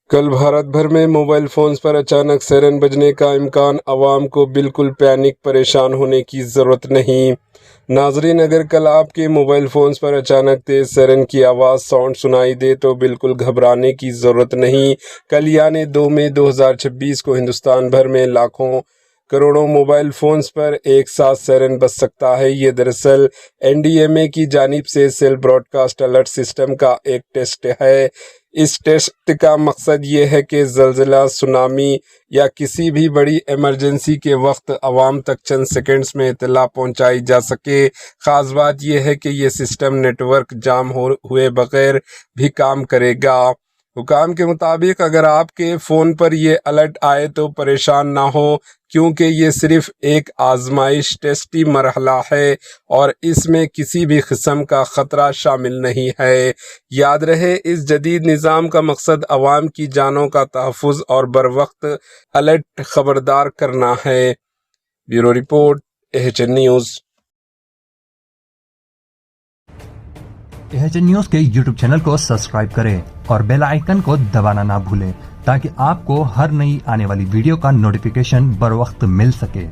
کل بھارت بھر میں موبائل فونز پر اچانک سائرن بجنے کا امکان، عوام کو بالکل پینک پریشان ہونے کی ضرورت نہیں۔ ناظرین، اگر کل آپ کے موبائل فونز پر اچانک تیز سائرن کی ساؤنڈ سنائی دے تو بالکل گھبرانے کی ضرورت نہیں۔ کل یعنی 2 مئی 2026 کو ہندوستان بھر میں لاکھوں کروڑوں موبائل فونز پر ایک ساتھ سائرن بج سکتا ہے۔ یہ دراصل NDMA کی جانب سے cell broadcast alert system کا ایک ٹیسٹ ہے۔ اس ٹیسٹ کا مقصد یہ ہے کہ زلزلہ، سونامی یا کسی بھی بڑی ایمرجنسی کے وقت عوام تک چند سیکنڈز میں اطلاع پہنچائی جا سکے۔ خاص بات یہ ہے کہ یہ سسٹم نیٹ ورک جام ہوئے بغیر بھی کام کرے گا۔ حکام کے مطابق اگر آپ کے فون پر یہ الرٹ آئے تو پریشان نہ ہو، کیونکہ یہ صرف ایک آزمائش ٹیسٹی مرحلہ ہے اور اس میں کسی بھی قسم کا خطرہ شامل نہیں ہے۔ یاد رہے، اس جدید نظام کا مقصد عوام کی جانوں کا تحفظ اور بروقت الرٹ خبردار کرنا ہے۔ Bureau report, AHN news. AHN news کے YouTube چینل کو سبسکرائب کریں اور بیل آئیکن کو دبانا نہ بھولیں تاکہ آپ کو ہر نئی آنے والی ویڈیو کا نوٹیفیکیشن بروقت مل سکے۔